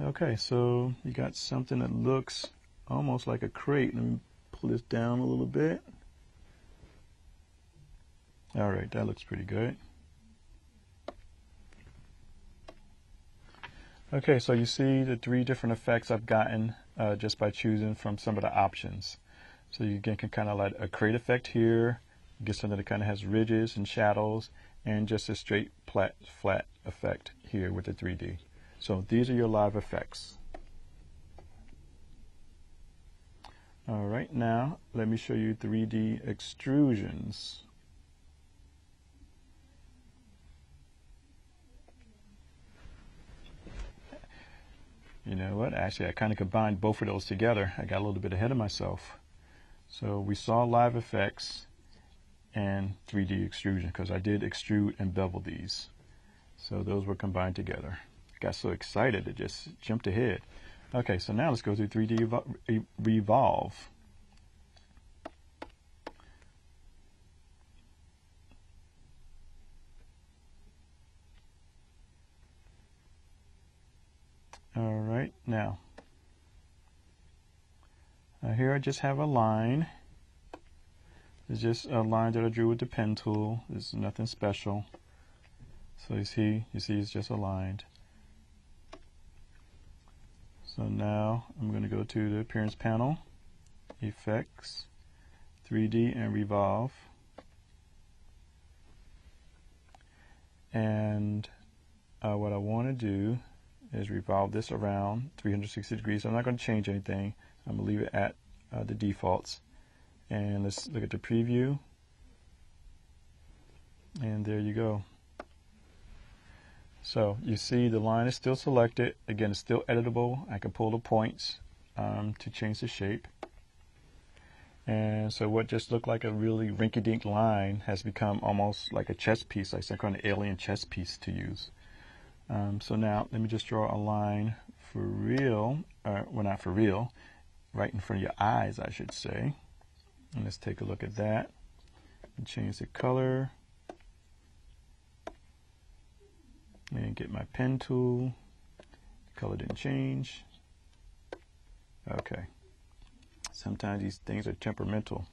Okay, so you got something that looks almost like a crate. Let me pull this down a little bit. All right, that looks pretty good. Okay, so you see the 3 different effects I've gotten just by choosing from some of the options. So you again can kind of like a crate effect here, get something that kind of has ridges and shadows, and just a straight flat effect here with the 3D. So these are your live effects. All right, now let me show you 3D extrusions. You know what? Actually, I kind of combined both of those together. I got a little bit ahead of myself. So we saw live effects and 3D extrusion because I did extrude and bevel these. So those were combined together. I got so excited it just jumped ahead. Okay, so now let's go through 3D revolve. All right, now here I just have a line. It's just a line that I drew with the pen tool. It's nothing special. So you see it's just aligned. So now I'm going to go to the appearance panel, effects, 3D and revolve. And what I want to do is revolve this around 360 degrees. So I'm not going to change anything. I'm going to leave it at the defaults. And let's look at the preview. And there you go. So you see the line is still selected. Again, it's still editable. I can pull the points to change the shape. And so what just looked like a really rinky-dink line has become almost like a chess piece, like some kind of alien chess piece to use. So now let me just draw a line for real, well, not for real, right in front of your eyes, I should say. And let's take a look at that and change the color. And get my pen tool. The color didn't change. Okay. Sometimes these things are temperamental.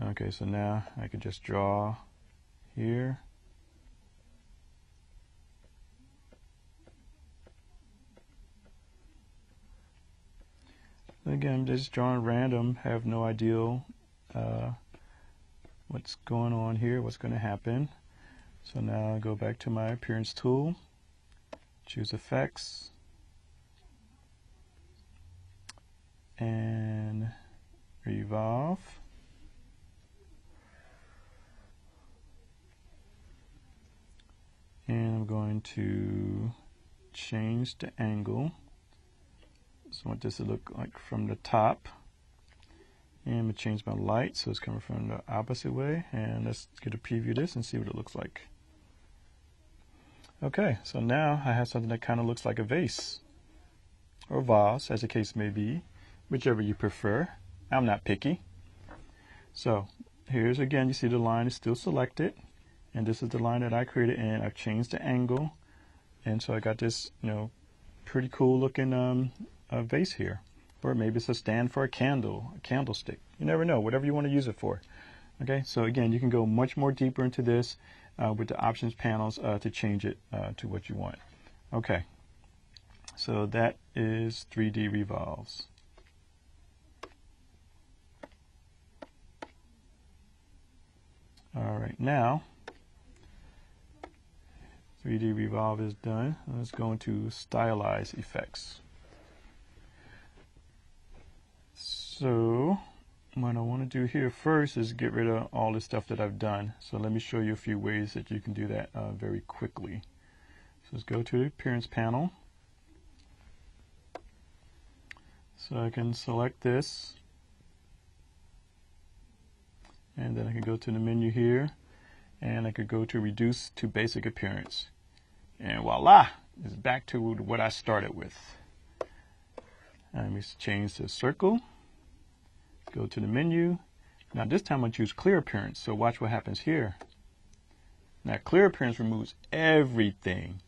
Okay, so now I can just draw here. Again, I'm just drawing random, have no idea what's going on here, what's going to happen. So now I go back to my appearance tool, choose effects, and revolve. And I'm going to change the angle. So I want this to look like from the top. And I'm going to change my light so it's coming from the opposite way. And let's get a preview of this and see what it looks like. Okay, so now I have something that kind of looks like a vase or vase, as the case may be, whichever you prefer. I'm not picky. So here's again, you see the line is still selected, and this is the line that I created, and I've changed the angle, and so I got this, you know, pretty cool looking vase here. Or maybe it's a stand for a candle, a candlestick. You never know, whatever you want to use it for. Okay, so again, you can go much more deeper into this with the options panels to change it to what you want. Okay, so that is 3D revolves. All right, now 3D revolve is done. Let's go into stylize effects. So what I want to do here first is get rid of all the stuff that I've done. So let me show you a few ways that you can do that very quickly. So let's go to the appearance panel. So I can select this, and then I can go to the menu here, and I could go to reduce to basic appearance. And voila, it's back to what I started with. Let me change to circle. Go to the menu. Now this time I choose clear appearance, so watch what happens here. Now clear appearance removes everything.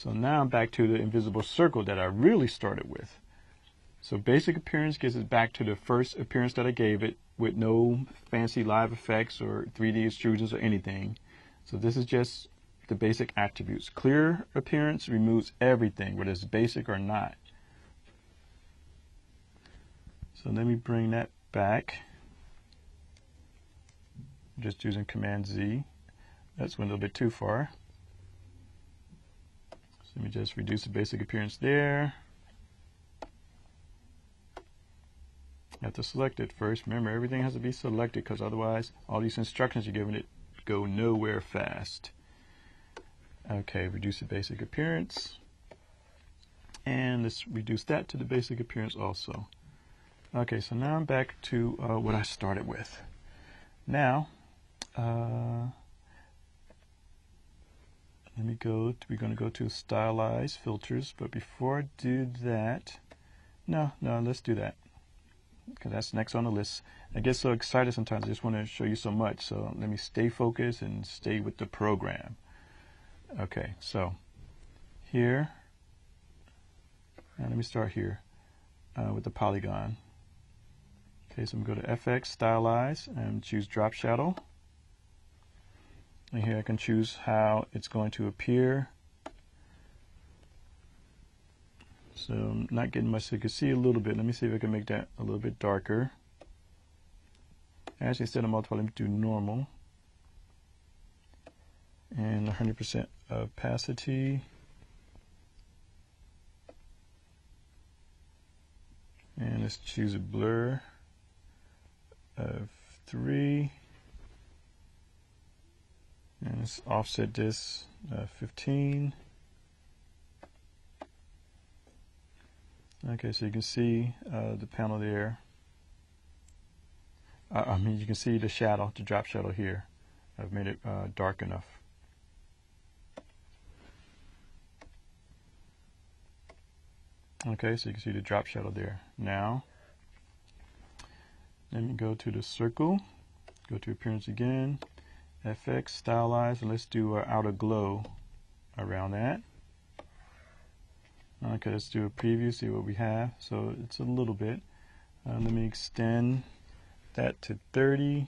So now I'm back to the invisible circle that I really started with. So basic appearance gets us back to the first appearance that I gave it with no fancy live effects or 3D extrusions or anything. So this is just the basic attributes. Clear appearance removes everything, whether it's basic or not. So let me bring that back. Just using Command Z. That's went a little bit too far. So let me just reduce the basic appearance there. You have to select it first. Remember, everything has to be selected because otherwise all these instructions you're giving it go nowhere fast. Okay, reduce the basic appearance. And let's reduce that to the basic appearance also. Okay, so now I'm back to what I started with. Now, we're going to go to Stylize Filters, but before I do that, no, let's do that, because that's next on the list. I get so excited sometimes, I just want to show you so much, so let me stay focused and stay with the program. Okay, so here, let me start here with the polygon. Okay, so I'm going to go to FX, Stylize, and choose Drop Shadow. And here I can choose how it's going to appear. So I'm not getting much, so you can see a little bit. Let me see if I can make that a little bit darker. Actually, instead of multiply, let me do normal. And 100% opacity. And let's choose a blur of 3. And let's offset this 15. Okay, so you can see the panel there. I mean, you can see the shadow, the drop shadow here. I've made it dark enough. Okay, so you can see the drop shadow there. Now, let me go to the circle, go to appearance again, FX, Stylize, and let's do our outer glow around that. Okay, let's do a preview, see what we have. So it's a little bit. Let me extend that to 30.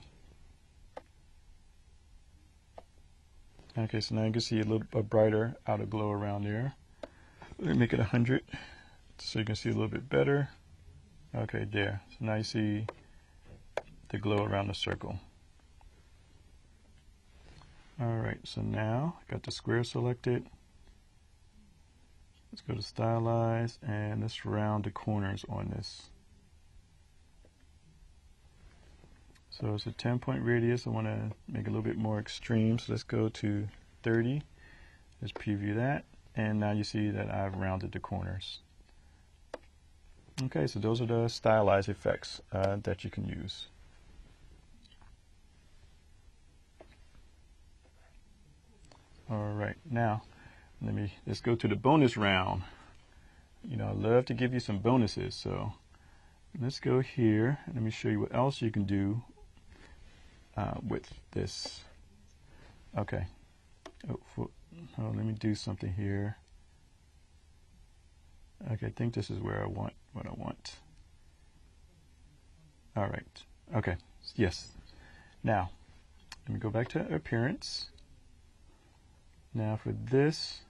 Okay, so now you can see a little brighter outer glow around there. Let me make it 100 so you can see a little bit better. Okay, there. So now you see the glow around the circle. Alright, so now I got the square selected. Let's go to Stylize and let's round the corners on this. So it's a 10-point radius. I want to make it a little bit more extreme, so let's go to 30. Let's preview that, and now you see that I've rounded the corners. Okay, so those are the stylized effects that you can use. Alright, now let's go to the bonus round. You know, I love to give you some bonuses, so let's go here. Let me show you what else you can do with this. Okay. Let me do something here. Okay, I think this is where I want what I want. All right. Okay. Yes. Now, let me go back to appearance. Now for this,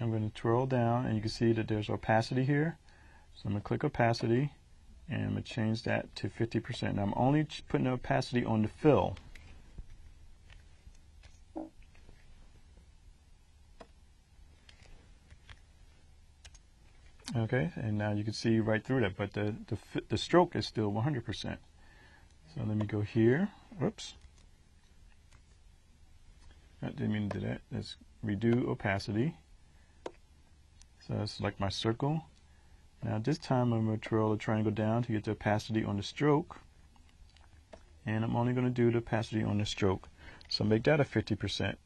I'm going to twirl down, and you can see that there's opacity here. So I'm going to click opacity, and I'm going to change that to 50%. Now I'm only putting the opacity on the fill. Okay, and now you can see right through that, but the stroke is still 100%. So let me go here. Whoops. I didn't mean to do that. Let's redo opacity. So I select my circle. Now this time I'm going to twirl the triangle down to get the opacity on the stroke. And I'm only going to do the opacity on the stroke. So make that a 50%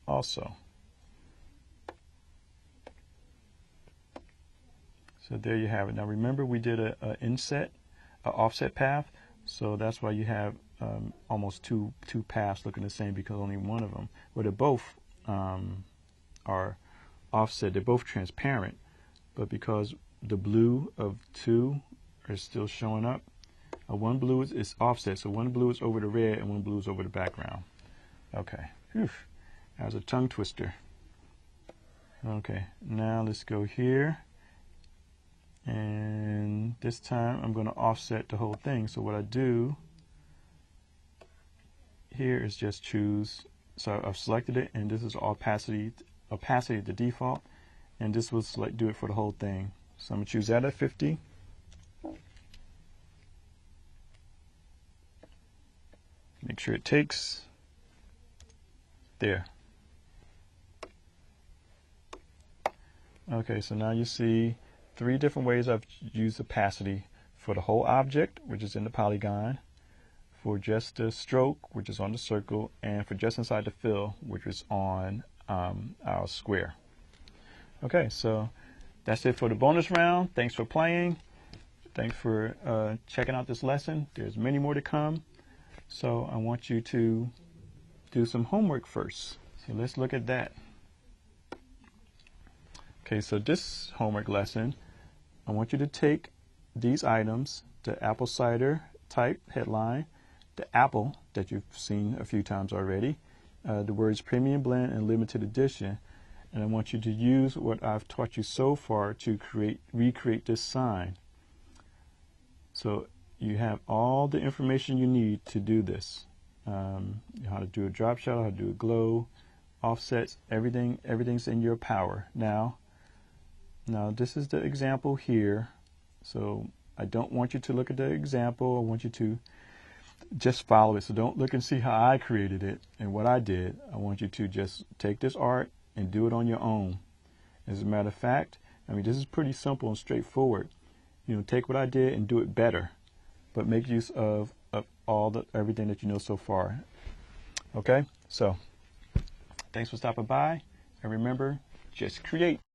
also. So there you have it. Now remember, we did an offset path, so that's why you have almost two paths looking the same, because only one of them, well, they both are offset. They're both transparent, but because the blue of 2 are still showing up, one blue is offset, so one blue is over the red and one blue is over the background. Okay, whew. That was a tongue twister. Okay, now let's go here, and this time I'm going to offset the whole thing. So what I do here is just choose, so I've selected it, and this is opacity the default, and this will do it for the whole thing. So I'm going to choose that at 50. Make sure it takes. There. Okay, so now you see 3 different ways I've used opacity: for the whole object, which is in the polygon, for just the stroke, which is on the circle, and for just inside the fill, which is on our square. Okay, so that's it for the bonus round. Thanks for playing. Thanks for checking out this lesson. There's many more to come. So I want you to do some homework first. So let's look at that. Okay, so this homework lesson, I want you to take these items, the apple cider type headline, the apple that you've seen a few times already, the words premium blend and limited edition, and I want you to use what I've taught you so far to recreate this sign. So you have all the information you need to do this. How to do a drop shadow, how to do a glow, offsets, everything's in your power. Now this is the example here. So I don't want you to look at the example. I want you to just follow it. So don't look and see how I created it and what I did. I want you to just take this art and do it on your own. As a matter of fact, I mean, this is pretty simple and straightforward. You know, take what I did and do it better, but make use of everything that you know so far. Okay, so thanks for stopping by, and remember, just create.